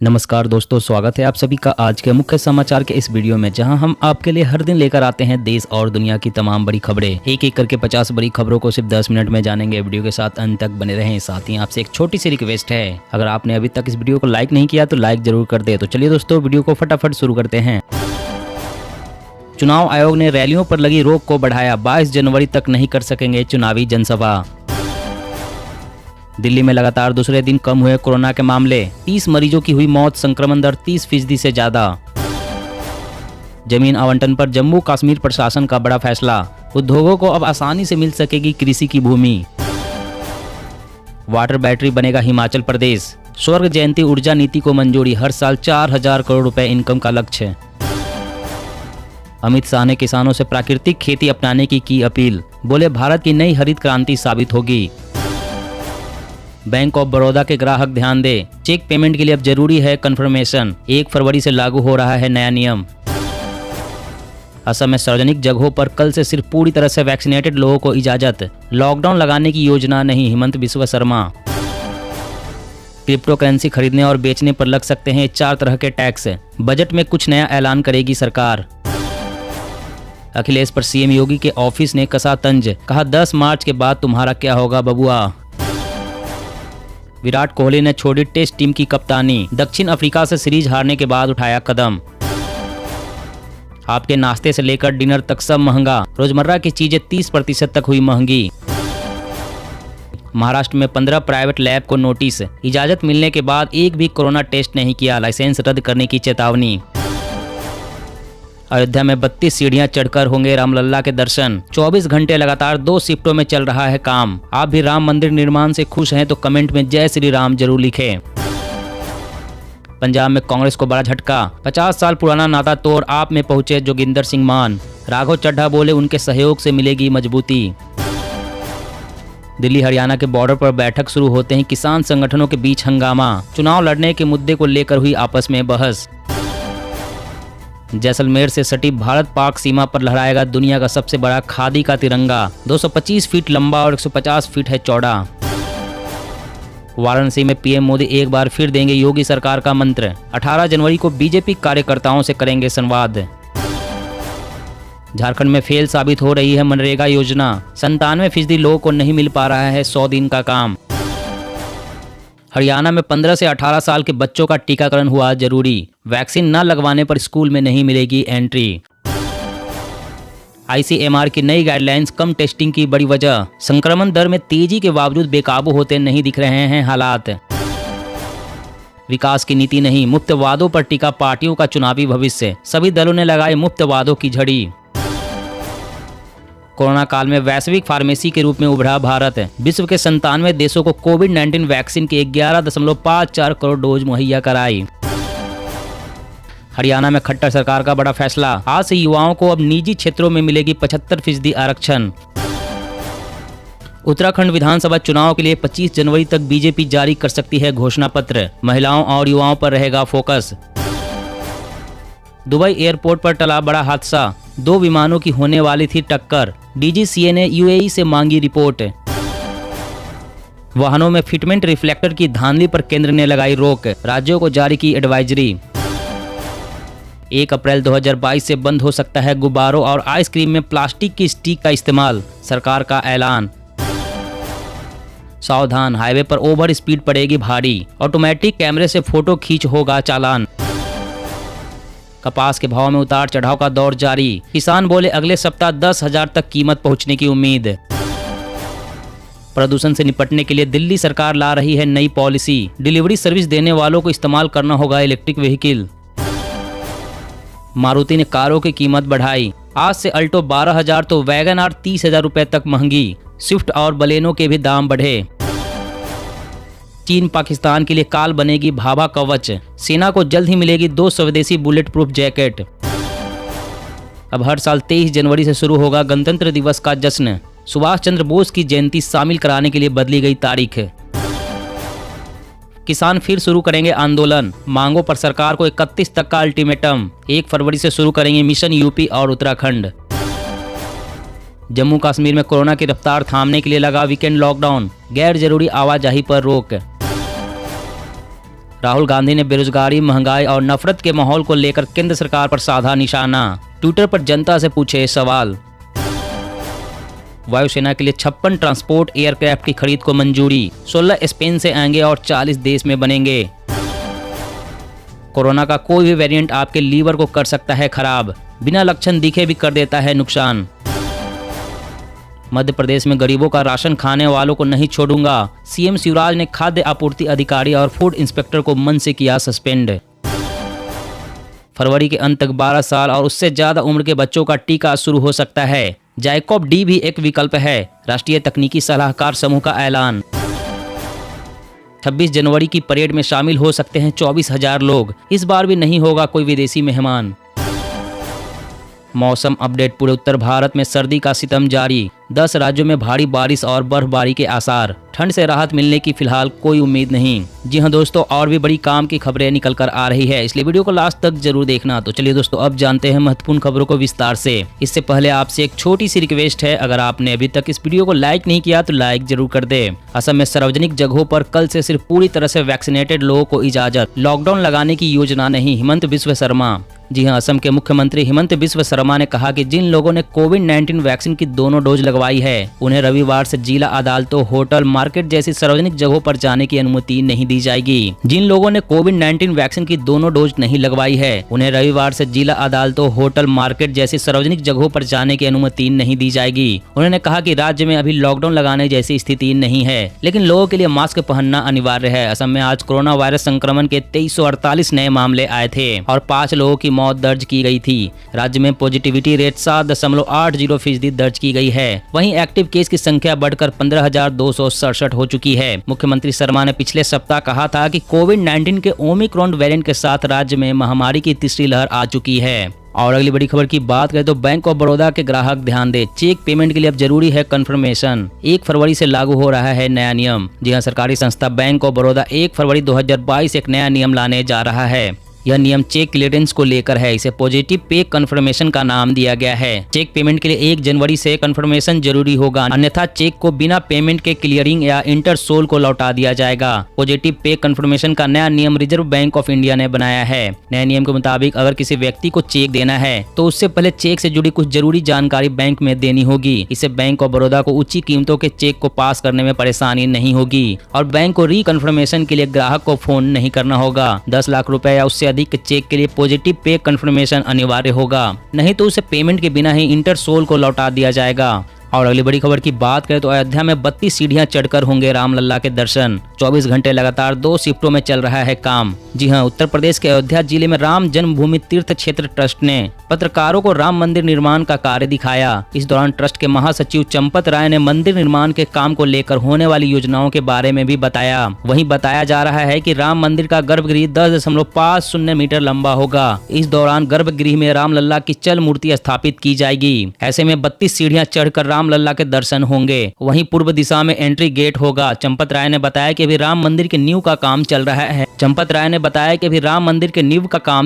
नमस्कार दोस्तों, स्वागत है आप सभी का आज के मुख्य समाचार के इस वीडियो में, जहां हम आपके लिए हर दिन लेकर आते हैं देश और दुनिया की तमाम बड़ी खबरें। एक एक करके 50 बड़ी खबरों को सिर्फ 10 मिनट में जानेंगे। वीडियो के साथ अंत तक बने रहें। साथ ही आपसे एक छोटी सी रिक्वेस्ट है, अगर आपने अभी तक इस वीडियो को लाइक नहीं किया तो लाइक जरूर कर दे। तो चलिए दोस्तों, वीडियो को फटाफट शुरू करते हैं। चुनाव आयोग ने रैलियों पर लगी रोक को बढ़ाया, 22 जनवरी तक नहीं कर सकेंगे चुनावी जनसभा। दिल्ली में लगातार दूसरे दिन कम हुए कोरोना के मामले, 30 मरीजों की हुई मौत, संक्रमण दर 30% से ज्यादा। जमीन आवंटन पर जम्मू कश्मीर प्रशासन का बड़ा फैसला, उद्योगों को अब आसानी से मिल सकेगी कृषि की भूमि। वाटर बैटरी बनेगा हिमाचल प्रदेश, स्वर्ग जयंती ऊर्जा नीति को मंजूरी, हर साल 4000 करोड़ रुपए इनकम का लक्ष्य। अमित शाह ने किसानों से प्राकृतिक खेती अपनाने की अपील, बोले भारत की नई हरित क्रांति साबित होगी। बैंक ऑफ बड़ौदा के ग्राहक ध्यान दें, चेक पेमेंट के लिए अब जरूरी है कंफर्मेशन, 1 फरवरी से लागू हो रहा है नया नियम। असम में सार्वजनिक जगहों पर कल से सिर्फ पूरी तरह से वैक्सीनेटेड लोगों को इजाजत, लॉकडाउन लगाने की योजना नहीं, हिमंत बिस्वा शर्मा। क्रिप्टो करेंसी खरीदने और बेचने पर लग सकते हैं 4 तरह के टैक्स, बजट में कुछ नया ऐलान करेगी सरकार। अखिलेश पर सीएम योगी के ऑफिस ने कसा तंज, कहा 10 मार्च के बाद तुम्हारा क्या होगा बबुआ। विराट कोहली ने छोड़ी टेस्ट टीम की कप्तानी, दक्षिण अफ्रीका से सीरीज हारने के बाद उठाया कदम। आपके नाश्ते से लेकर डिनर तक सब महंगा, रोजमर्रा की चीजें 30% तक हुई महंगी। महाराष्ट्र में 15 प्राइवेट लैब को नोटिस, इजाजत मिलने के बाद एक भी कोरोना टेस्ट नहीं किया, लाइसेंस रद्द करने की चेतावनी। अयोध्या में 32 सीढ़ियां चढ़कर होंगे रामलल्ला के दर्शन, 24 घंटे लगातार 2 शिफ्टों में चल रहा है काम। आप भी राम मंदिर निर्माण से खुश हैं तो कमेंट में जय श्री राम जरूर लिखें। पंजाब में कांग्रेस को बड़ा झटका, 50 साल पुराना नाता तोड़ आप में पहुंचे जोगिंदर सिंह मान, राघव चड्ढा बोले उनके सहयोग से मिलेगी मजबूती। दिल्ली हरियाणा के बॉर्डर पर बैठक शुरू होते ही किसान संगठनों के बीच हंगामा, चुनाव लड़ने के मुद्दे को लेकर हुई आपस में बहस। जैसलमेर से सटी भारत पाक सीमा पर लहराएगा दुनिया का सबसे बड़ा खादी का तिरंगा, 225 फीट लंबा और 150 फीट है चौड़ा। वाराणसी में पीएम मोदी एक बार फिर देंगे योगी सरकार का मंत्र, 18 जनवरी को बीजेपी कार्यकर्ताओं से करेंगे संवाद। झारखंड में फेल साबित हो रही है मनरेगा योजना, 97% लोगों को नहीं मिल पा रहा है 100 दिन का काम। हरियाणा में 15 से 18 साल के बच्चों का टीकाकरण हुआ जरूरी, वैक्सीन न लगवाने पर स्कूल में नहीं मिलेगी एंट्री। आईसीएमआर की नई गाइडलाइंस कम टेस्टिंग की बड़ी वजह, संक्रमण दर में तेजी के बावजूद बेकाबू होते नहीं दिख रहे हैं हालात। विकास की नीति नहीं, मुफ्त वादों पर टिका पार्टियों का चुनावी भविष्य, सभी दलों ने लगाई मुफ्त वादों की झड़ी। कोरोना काल में वैश्विक फार्मेसी के रूप में उभरा भारत, विश्व के 97 देशों को कोविड-19 वैक्सीन के 11.54 करोड़ डोज मुहैया कराई। हरियाणा में खट्टर सरकार का बड़ा फैसला, आज से युवाओं को अब निजी क्षेत्रों में मिलेगी 75% आरक्षण। उत्तराखंड विधानसभा चुनाव के लिए 25 जनवरी तक बीजेपी जारी कर सकती है घोषणा पत्र, महिलाओं और युवाओं पर रहेगा फोकस। दुबई एयरपोर्ट पर टला बड़ा हादसा, 2 विमानों की होने वाली थी टक्कर, डीजीसीए ने यूएई से मांगी रिपोर्ट। वाहनों में फिटमेंट रिफ्लेक्टर की धांधली पर केंद्र ने लगाई रोक, राज्यों को जारी की एडवाइजरी। 1 अप्रैल 2022 से बंद हो सकता है गुब्बारों और आइसक्रीम में प्लास्टिक की स्टिक का इस्तेमाल, सरकार का ऐलान। सावधान, हाईवे पर ओवर स्पीड पड़ेगी भारी, ऑटोमेटिक कैमरे से फोटो खींच होगा चालान। कपास के भाव में उतार चढ़ाव का दौर जारी, किसान बोले अगले सप्ताह 10,000 तक कीमत पहुंचने की उम्मीद। प्रदूषण से निपटने के लिए दिल्ली सरकार ला रही है नई पॉलिसी, डिलीवरी सर्विस देने वालों को इस्तेमाल करना होगा इलेक्ट्रिक व्हीकल। मारुति ने कारों की कीमत बढ़ाई, आज से अल्टो 12,000 तो वैगन आर 30,000 रुपए तक महंगी, स्विफ्ट और बलेनो के भी दाम बढ़े। चीन पाकिस्तान के लिए काल बनेगी भाभा कवच, सेना को जल्द ही मिलेगी 2 स्वदेशी बुलेट प्रूफ जैकेट। अब हर साल 23 जनवरी से शुरू होगा गणतंत्र दिवस का जश्न, सुभाष चंद्र बोस की जयंती शामिल कराने के लिए बदली गई तारीख। किसान फिर शुरू करेंगे आंदोलन, मांगों पर सरकार को 31 तक का अल्टीमेटम, 1 फरवरी से शुरू करेंगे मिशन यूपी और उत्तराखंड। जम्मू कश्मीर में कोरोना की रफ्तार थामने के लिए लगा वीकेंड लॉकडाउन, गैर जरूरी आवाजाही पर रोक। राहुल गांधी ने बेरोजगारी, महंगाई और नफरत के माहौल को लेकर केंद्र सरकार पर साधा निशाना। ट्विटर पर जनता से पूछे सवाल। वायुसेना के लिए 56 ट्रांसपोर्ट एयरक्राफ्ट की खरीद को मंजूरी। 16 स्पेन से आएंगे और 40 देश में बनेंगे। कोरोना का कोई भी वेरिएंट आपके लीवर को कर सकता है खराब, बिना लक्षण दिखे भी कर देता है नुकसान। मध्य प्रदेश में गरीबों का राशन खाने वालों को नहीं छोड़ूंगा। सीएम शिवराज ने खाद्य आपूर्ति अधिकारी और फूड इंस्पेक्टर को मन से किया सस्पेंड। फरवरी के अंत तक 12 साल और उससे ज्यादा उम्र के बच्चों का टीका शुरू हो सकता है। जाइकोव डी भी एक विकल्प है। राष्ट्रीय तकनीकी सलाहकार समूह का ऐलान। 26 जनवरी की परेड में शामिल हो सकते हैं 24,000 लोग। इस बार भी नहीं होगा कोई विदेशी मेहमान। मौसम अपडेट। पूरे उत्तर भारत में सर्दी का सितम जारी। 10 राज्यों में भारी बारिश और बर्फबारी के आसार। ठंड से राहत मिलने की फिलहाल कोई उम्मीद नहीं। जी हां दोस्तों, और भी बड़ी काम की खबरें निकल कर आ रही है, इसलिए वीडियो को लास्ट तक जरूर देखना। तो चलिए दोस्तों, अब जानते हैं महत्वपूर्ण खबरों को विस्तार से। इससे पहले आपसे एक छोटी सी रिक्वेस्ट है, अगर आपने अभी तक इस वीडियो को लाइक नहीं किया तो लाइक जरूर कर दे। असम में सार्वजनिक जगहों पर कल से सिर्फ पूरी तरह से वैक्सीनेटेड लोगों को इजाजत। लॉकडाउन लगाने की योजना नहीं। हिमंत बिस्व शर्मा। जी हां, असम के मुख्यमंत्री हिमंत बिस्व शर्मा ने कहा कि जिन लोगों ने कोविड-19 वैक्सीन की दोनों डोज लगवाई है, उन्हें रविवार से जिला अदालतों, होटल, मार्केट जैसी सार्वजनिक जगहों पर जाने की अनुमति नहीं दी जाएगी। जिन लोगों ने कोविड-19 वैक्सीन की दोनों डोज नहीं लगवाई है, उन्हें रविवार से जिला अदालतों, होटल, मार्केट जैसी सार्वजनिक जगहों पर जाने की अनुमति नहीं दी जाएगी। उन्होंने कहा कि राज्य में अभी लॉकडाउन लगाने जैसी स्थिति नहीं है, लेकिन लोगों के लिए मास्क पहनना अनिवार्य है। असम में आज कोरोना वायरस संक्रमण के 2348 नए मामले आए थे और 5 लोगों की मौत दर्ज की गई थी। राज्य में पॉजिटिविटी रेट 7.80% दर्ज की गई है। वहीं एक्टिव केस की संख्या बढ़कर 15,267 हो चुकी है। मुख्यमंत्री शर्मा ने पिछले सप्ताह कहा था कि कोविड-19 के ओमिक्रॉन वेरिएंट के साथ राज्य में महामारी की तीसरी लहर आ चुकी है। और अगली बड़ी खबर की बात करें तो बैंक ऑफ बड़ौदा के ग्राहक ध्यान दें, चेक पेमेंट के लिए अब जरूरी है कंफर्मेशन। 1 फरवरी से लागू हो रहा है नया नियम। जी हां, सरकारी संस्था बैंक ऑफ बड़ौदा 1 फरवरी 2022 एक नया नियम लाने जा रहा है। यह नियम चेक क्लियरेंस को लेकर है। इसे पॉजिटिव पे कंफर्मेशन का नाम दिया गया है। चेक पेमेंट के लिए 1 जनवरी से कंफर्मेशन जरूरी होगा, अन्यथा चेक को बिना पेमेंट के क्लियरिंग या इंटरसोल को लौटा दिया जाएगा। पॉजिटिव पे कंफर्मेशन का नया नियम रिजर्व बैंक ऑफ इंडिया ने बनाया है। नए नियम के मुताबिक अगर किसी व्यक्ति को चेक देना है तो उससे पहले चेक से जुड़ी कुछ जरूरी जानकारी बैंक में देनी होगी। इससे बैंक ऑफ बड़ौदा को ऊंची कीमतों के चेक को पास करने में परेशानी नहीं होगी और बैंक को रिकन्फर्मेशन के लिए ग्राहक को फोन नहीं करना होगा। 10 लाख रुपए या उससे अधिक चेक के लिए पॉजिटिव पे कंफर्मेशन अनिवार्य होगा, नहीं तो उसे पेमेंट के बिना ही इंटरसोल को लौटा दिया जाएगा। और अगली बड़ी खबर की बात करें तो अयोध्या में 32 सीढ़ियां चढ़कर होंगे रामलला के दर्शन। 24 घंटे लगातार 2 शिफ्टों में चल रहा है काम। जी हां, उत्तर प्रदेश के अयोध्या जिले में राम जन्मभूमि तीर्थ क्षेत्र ट्रस्ट ने पत्रकारों को राम मंदिर निर्माण का कार्य दिखाया। इस दौरान ट्रस्ट के महासचिव चंपत राय ने मंदिर निर्माण के काम को लेकर होने वाली योजनाओं के बारे में भी बताया। वहीं बताया जा रहा है कि राम मंदिर का गर्भगृह 10.50 मीटर लंबा होगा। इस दौरान गर्भगृह में रामलला की चल मूर्ति स्थापित की जाएगी। ऐसे में 32 सीढ़ियां चढ़कर रामलला के दर्शन होंगे। वहीं पूर्व दिशा में एंट्री गेट होगा। चंपत राय ने बताया कि अभी राम मंदिर के नींव का काम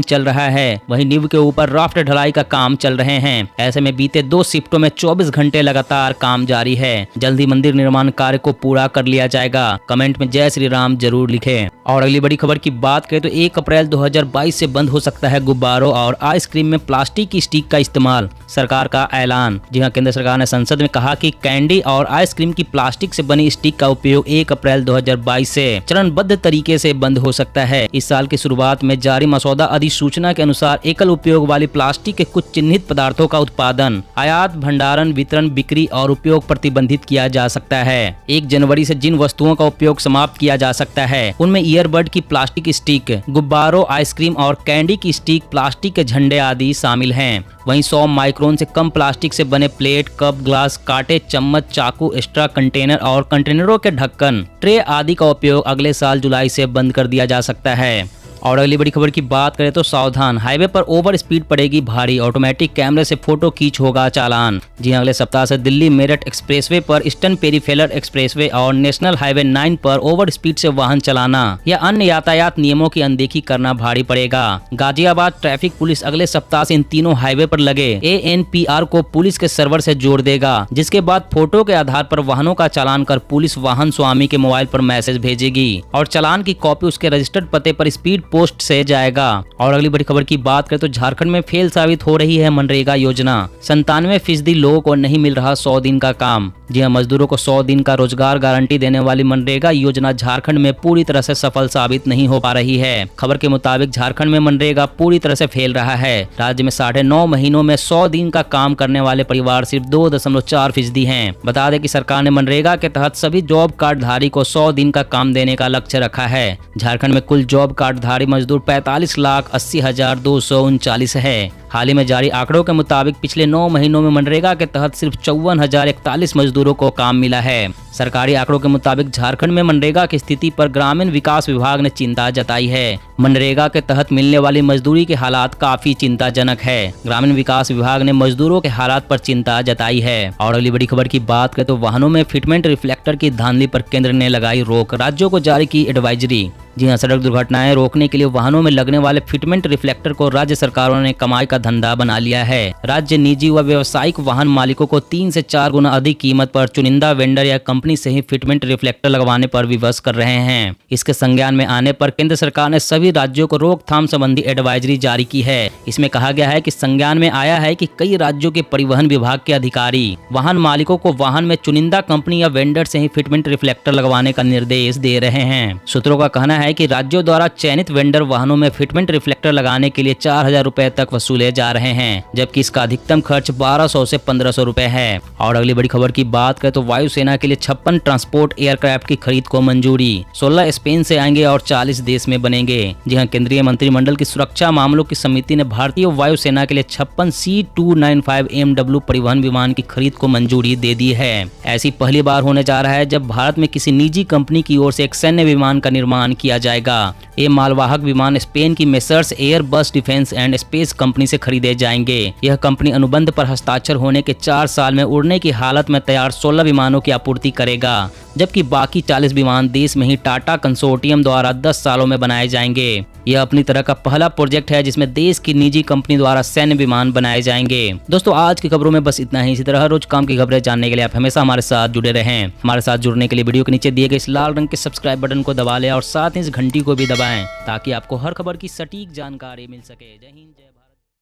चल रहा है। वहीं नींव के ऊपर राफ्ट ढलाई का काम चल रहे हैं। ऐसे में बीते 2 शिफ्टों में 24 घंटे लगातार काम जारी है। जल्द ही मंदिर निर्माण कार्य को पूरा कर लिया जाएगा। कमेंट में जय श्री राम जरूर लिखें। और अगली बड़ी खबर की बात करें तो 1 अप्रैल 2022 से बंद हो सकता है गुब्बारों और आइसक्रीम में प्लास्टिक की स्टिक का इस्तेमाल। सरकार का ऐलान। जी हां, केंद्र सरकार ने संसद में कहा कि कैंडी और आइसक्रीम की प्लास्टिक से बनी स्टिक का उपयोग 1 अप्रैल 2022 से चरणबद्ध तरीके से बंद हो सकता है। इस साल की शुरुआत में जारी मसौदा अधिसूचना के अनुसार एकल उपयोग वाली प्लास्टिक के कुछ चिन्हित पदार्थों का उत्पादन, आयात, भंडारण, वितरण, बिक्री और उपयोग प्रतिबंधित किया जा सकता है। 1 जनवरी से जिन वस्तुओं का उपयोग समाप्त किया जा सकता है उनमें ईयरबड की प्लास्टिक स्टिक, गुब्बारों, आइसक्रीम और कैंडी की स्टिक, प्लास्टिक के झंडे आदि शामिल हैं। वहीं 100 माइक्रोन से कम प्लास्टिक से बने प्लेट, कप, ग्लास, कांटे, चम्मच, चाकू, एक्स्ट्रा कंटेनर और कंटेनरों के ढक्कन, ट्रे आदि का उपयोग अगले साल जुलाई से बंद कर दिया जा सकता है। और अगली बड़ी खबर की बात करें तो सावधान, हाईवे पर ओवर स्पीड पड़ेगी भारी, ऑटोमेटिक कैमरे से फोटो खींच होगा चालान। जी अगले सप्ताह से दिल्ली मेरठ एक्सप्रेसवे पर, ईस्टर्न पेरीफेरल एक्सप्रेसवे और नेशनल हाईवे 9 पर ओवर स्पीड से वाहन चलाना या अन्य यातायात नियमों की अनदेखी करना भारी पड़ेगा। गाजियाबाद ट्रैफिक पुलिस अगले सप्ताह से इन तीनों हाईवे पर लगे ANPR को पुलिस के सर्वर से जोड़ देगा, जिसके बाद फोटो के आधार पर वाहनों का चालान कर पुलिस वाहन स्वामी के मोबाइल पर मैसेज भेजेगी और चालान की कॉपी उसके रजिस्टर्ड पते पर स्पीड पोस्ट से जाएगा। और अगली बड़ी खबर की बात करें तो झारखंड में फेल साबित हो रही है मनरेगा योजना, 97% लोगों को नहीं मिल रहा 100 दिन का काम। जी हाँ, मजदूरों को 100 दिन का रोजगार गारंटी देने वाली मनरेगा योजना झारखंड में पूरी तरह से सफल साबित नहीं हो पा रही है। खबर के मुताबिक झारखंड में मनरेगा पूरी तरह से फेल रहा है। राज्य में 9.5 महीनों में 100 दिन का काम करने वाले परिवार सिर्फ 2.4% हैं। बता दें कि सरकार ने मनरेगा के तहत सभी जॉब कार्ड धारी को 100 दिन का काम देने का लक्ष्य रखा है। झारखंड में कुल जॉब कार्ड धारी मजदूर 45,80,239 है। हाल ही में जारी आंकड़ों के मुताबिक पिछले 9 महीनों में मनरेगा के तहत सिर्फ 54,041 मजदूरों को काम मिला है। सरकारी आंकड़ों के मुताबिक झारखंड में मनरेगा की स्थिति पर ग्रामीण विकास विभाग ने चिंता जताई है। मनरेगा के तहत मिलने वाली मजदूरी के हालात काफी चिंताजनक है। ग्रामीण विकास विभाग ने मजदूरों के हालात पर चिंता जताई है। और अगली बड़ी खबर की बात करें तो वाहनों में फिटमेंट रिफ्लेक्टर की धांधली पर केंद्र ने लगाई रोक, राज्यों को जारी की एडवाइजरी। जी हाँ, सड़क दुर्घटनाएं रोकने के लिए वाहनों में लगने वाले फिटमेंट रिफ्लेक्टर को राज्य सरकारों ने कमाई का धंधा बना लिया है। राज्य निजी व व्यावसायिक वाहन मालिकों को 3 से 4 गुना अधिक कीमत पर चुनिंदा वेंडर या कंपनी से ही फिटमेंट रिफ्लेक्टर लगवाने पर विवश कर रहे हैं। इसके संज्ञान में आने पर केंद्र सरकार ने सभी राज्यों को रोकथाम संबंधी एडवाइजरी जारी की है। इसमें कहा गया है कि संज्ञान में आया है कि कई राज्यों के परिवहन विभाग के अधिकारी वाहन मालिकों को वाहन में चुनिंदा कंपनी या वेंडर से ही फिटमेंट रिफ्लेक्टर लगवाने का निर्देश दे रहे हैं। सूत्रों का कहना है कि राज्यों द्वारा चयनित वेंडर वाहनों में फिटमेंट रिफ्लेक्टर लगाने के लिए 4,000 रुपए तक वसूले जा रहे हैं, जबकि इसका अधिकतम खर्च 1,200 से 1,500 रुपए है। और अगली बड़ी खबर की बात करें तो वायुसेना के लिए 56 ट्रांसपोर्ट एयरक्राफ्ट की खरीद को मंजूरी, 16 स्पेन से आएंगे और 40 देश में बनेंगे। जी हाँ, केंद्रीय मंत्रिमंडल की सुरक्षा मामलों की समिति ने भारतीय वायुसेना के लिए 56 C295 MW परिवहन विमान की खरीद को मंजूरी दे दी है। ऐसी पहली बार होने जा रहा है जब भारत में किसी निजी कंपनी की ओर से एक सैन्य विमान का निर्माण किया जाएगा। ये मालवाहक विमान स्पेन की messrs Airbus defence and space company से खरीदे जाएंगे। यह कंपनी अनुबंध पर हस्ताक्षर होने के 4 साल में उड़ने की हालत में तैयार 16 विमानों की आपूर्ति करेगा, जबकि बाकी 40 विमान देश में ही टाटा कंसोर्टियम द्वारा 10 सालों में बनाए जाएंगे। यह अपनी तरह का पहला प्रोजेक्ट है जिसमें देश की निजी कंपनी द्वारा सैन्य विमान बनाए जाएंगे। दोस्तों, आज की खबरों में बस इतना ही। इसी तरह रोज काम की खबरें जानने के लिए आप हमेशा हमारे साथ जुड़े रहें। हमारे साथ जुड़ने के लिए वीडियो के नीचे दिए गए इस लाल रंग के सब्सक्राइब बटन को दबा लें और साथ ही इस घंटी को भी दबाएं ताकि आपको हर खबर की सटीक जानकारी मिल सके। जय हिंद, जय भारत।